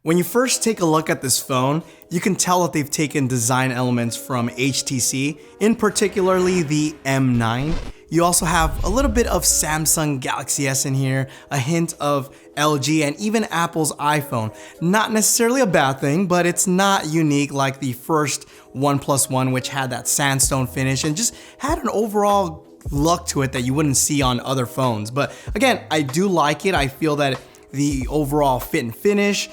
When you first take a look at this phone, you can tell that they've taken design elements from HTC, in particularly the M9. You also have a little bit of Samsung Galaxy S in here, a hint of LG, and even Apple's iPhone. Not necessarily a bad thing, but it's not unique like the first OnePlus One, which had that sandstone finish and just had an overall look to it that you wouldn't see on other phones. But again, I do like it. I feel that the overall fit and finish,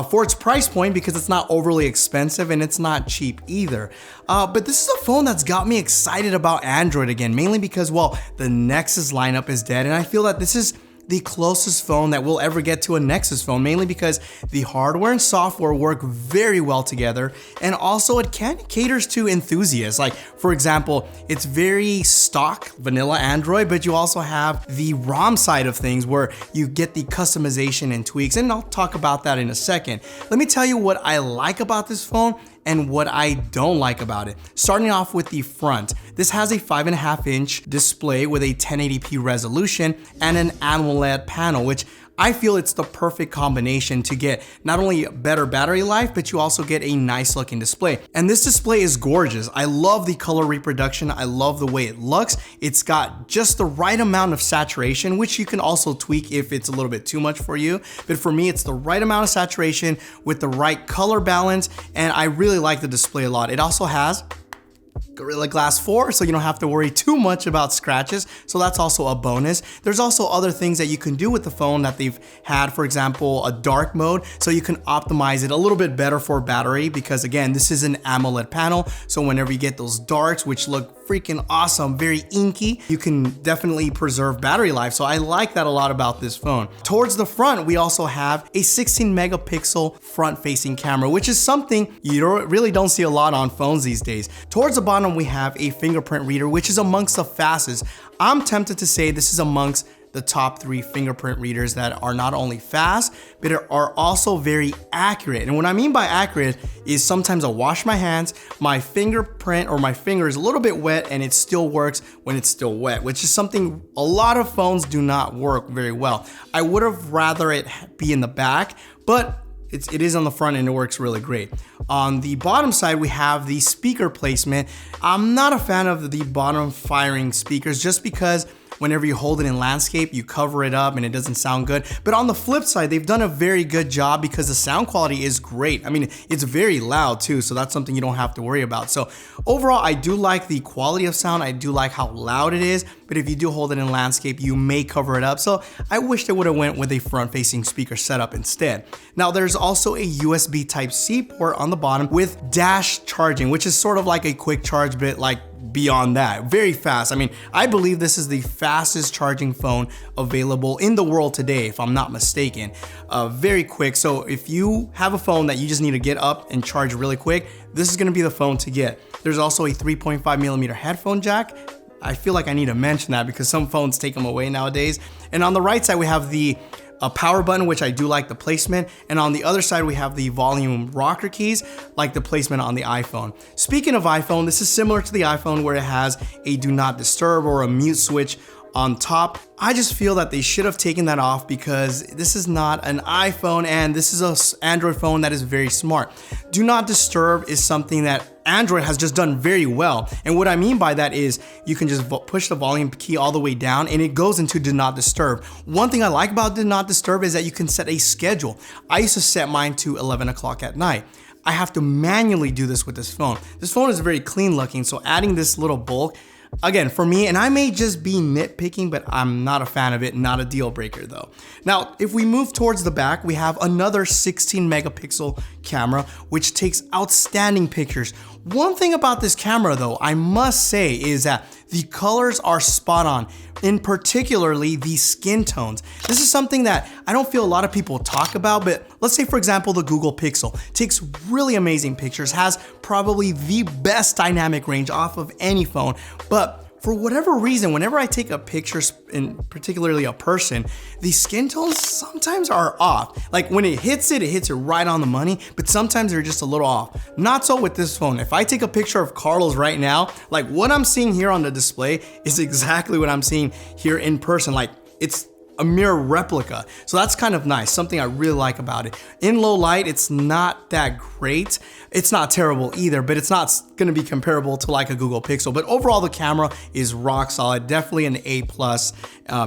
for its price point, because it's not overly expensive and it's not cheap either. But this is a phone that's got me excited about Android again, mainly because, well, the Nexus lineup is dead, and I feel that this is the closest phone that we'll ever get to a Nexus phone, mainly because the hardware and software work very well together, and also it caters to enthusiasts. Like, for example, it's very stock vanilla Android, but you also have the ROM side of things where you get the customization and tweaks, and I'll talk about that in a second. Let me tell you what I like about this phone and what I don't like about it. Starting off with the front, this has a 5.5-inch display with a 1080p resolution and an AMOLED panel, which I feel it's the perfect combination to get not only better battery life, but you also get a nice looking display. And this display is gorgeous. I love the color reproduction. I love the way it looks. It's got just the right amount of saturation, which you can also tweak if it's a little bit too much for you. But for me, it's the right amount of saturation with the right color balance. And I really like the display a lot. It also has Gorilla Glass 4, so you don't have to worry too much about scratches, so that's also a bonus. There's also other things that you can do with the phone that they've had, for example, a dark mode, so you can optimize it a little bit better for battery, because again, this is an AMOLED panel, so whenever you get those darks, which look freaking awesome, very inky, you can definitely preserve battery life, so I like that a lot about this phone. Towards the front, we also have a 16 megapixel front-facing camera, which is something you really don't see a lot on phones these days. Towards the bottom, we have a fingerprint reader, which is amongst the fastest. I'm tempted to say this is amongst the top 3 fingerprint readers that are not only fast, but are also very accurate. And what I mean by accurate is sometimes I wash my hands, my fingerprint or my finger is a little bit wet and it still works when it's still wet, which is something a lot of phones do not work very well. I would have rather it be in the back, but it is on the front and it works really great. On the bottom side, we have the speaker placement. I'm not a fan of the bottom firing speakers just because whenever you hold it in landscape, you cover it up and it doesn't sound good. But on the flip side, they've done a very good job because the sound quality is great. I mean, it's very loud too, so that's something you don't have to worry about. So overall, I do like the quality of sound. I do like how loud it is, but if you do hold it in landscape, you may cover it up. So I wish they would have went with a front-facing speaker setup instead. Now, there's also a USB Type-C port on the bottom with dash charging, which is sort of like a quick charge bit, like beyond that, very fast. I mean, I believe this is the fastest charging phone available in the world today, if I'm not mistaken. Very quick. So if you have a phone that you just need to get up and charge really quick, this is going to be the phone to get. There's also a 3.5mm headphone jack. I feel like I need to mention that because some phones take them away nowadays. And on the right side, we have the power button, which I do like the placement. And on the other side, we have the volume rocker keys, like the placement on the iPhone. Speaking of iPhone, this is similar to the iPhone where it has a do not disturb or a mute switch on top. I just feel that they should have taken that off because this is not an iPhone and this is an Android phone that is very smart. Do not disturb is something that Android has just done very well. And what I mean by that is you can just push the volume key all the way down and it goes into do not disturb. One thing I like about do not disturb is that you can set a schedule. I used to set mine to 11 o'clock at night. I have to manually do this with this phone. This phone is very clean looking, so adding this little bulk, again, for me, and I may just be nitpicking, but I'm not a fan of it, not a deal breaker though. Now, if we move towards the back, we have another 16 megapixel camera, which takes outstanding pictures. One thing about this camera though, I must say, is that the colors are spot on, in particularly the skin tones. This is something that I don't feel a lot of people talk about, but let's say for example, the Google Pixel takes really amazing pictures, has probably the best dynamic range off of any phone, but for whatever reason, whenever I take a picture, in particularly a person, the skin tones sometimes are off. Like when it hits it right on the money, but sometimes they're just a little off. Not so with this phone. If I take a picture of Carlos right now, like what I'm seeing here on the display is exactly what I'm seeing here in person. Like it's a mirror replica. So that's kind of nice, something I really like about it. In low light, it's not that great. It's not terrible either, but it's not gonna be comparable to like a Google Pixel. But overall, the camera is rock solid, definitely an A+.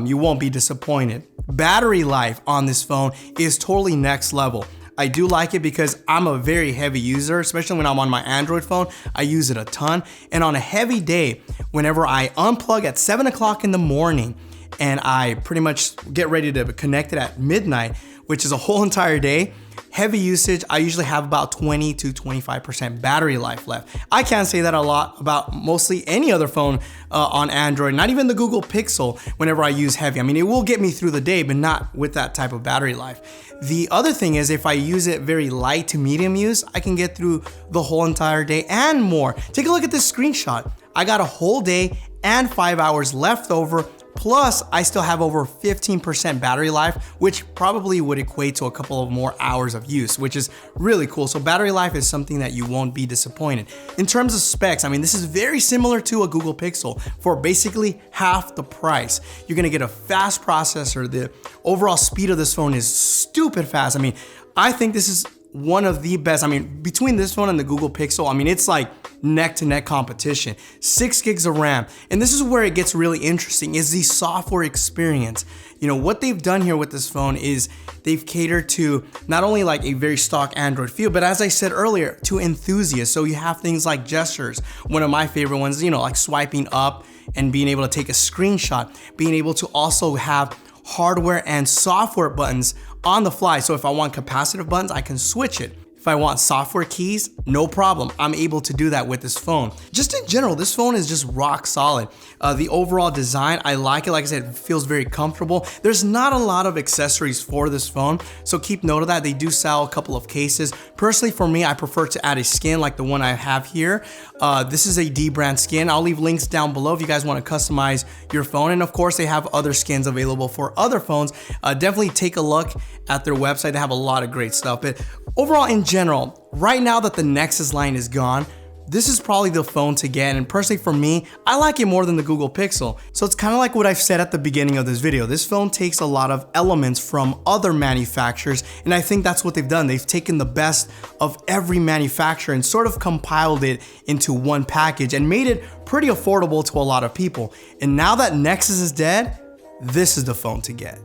You won't be disappointed. Battery life on this phone is totally next level. I do like it because I'm a very heavy user, especially when I'm on my Android phone. I use it a ton. And on a heavy day, whenever I unplug at 7 o'clock in the morning and I pretty much get ready to connect it at midnight, which is a whole entire day, heavy usage, I usually have about 20 to 25% battery life left. I can't say that a lot about mostly any other phone on Android, not even the Google Pixel whenever I use heavy. I mean, it will get me through the day, but not with that type of battery life. The other thing is if I use it very light to medium use, I can get through the whole entire day and more. Take a look at this screenshot. I got a whole day and 5 hours left over. Plus, I still have over 15% battery life, which probably would equate to a couple of more hours of use, which is really cool. So battery life is something that you won't be disappointed. In terms of specs, I mean, this is very similar to a Google Pixel for basically half the price. You're gonna get a fast processor. The overall speed of this phone is stupid fast. I mean, I think this is one of the best. I mean, between this phone and the Google Pixel, I mean, it's like neck to neck competition. 6 gigs of RAM. And this is where it gets really interesting, is the software experience. You know, what they've done here with this phone is they've catered to not only like a very stock Android feel, but as I said earlier, to enthusiasts. So you have things like gestures. One of my favorite ones, you know, like swiping up and being able to take a screenshot, being able to also have hardware and software buttons on the fly. So if I want capacitive buttons, I can switch it. If I want software keys, no problem. I'm able to do that with this phone. Just in general, this phone is just rock solid. The overall design, I like it. Like I said, it feels very comfortable. There's not a lot of accessories for this phone, so keep note of that. They do sell a couple of cases. Personally, for me, I prefer to add a skin like the one I have here. This is a D brand skin. I'll leave links down below if you guys want to customize your phone. And of course, they have other skins available for other phones. Definitely take a look at their website. They have a lot of great stuff. But overall, in general, right now that the Nexus line is gone, this is probably the phone to get, and personally for me, I like it more than the Google Pixel. So it's kind of like what I've said at the beginning of this video. This phone takes a lot of elements from other manufacturers, and I think that's what they've done. They've taken the best of every manufacturer and sort of compiled it into one package and made it pretty affordable to a lot of people. And now that Nexus is dead, this is the phone to get.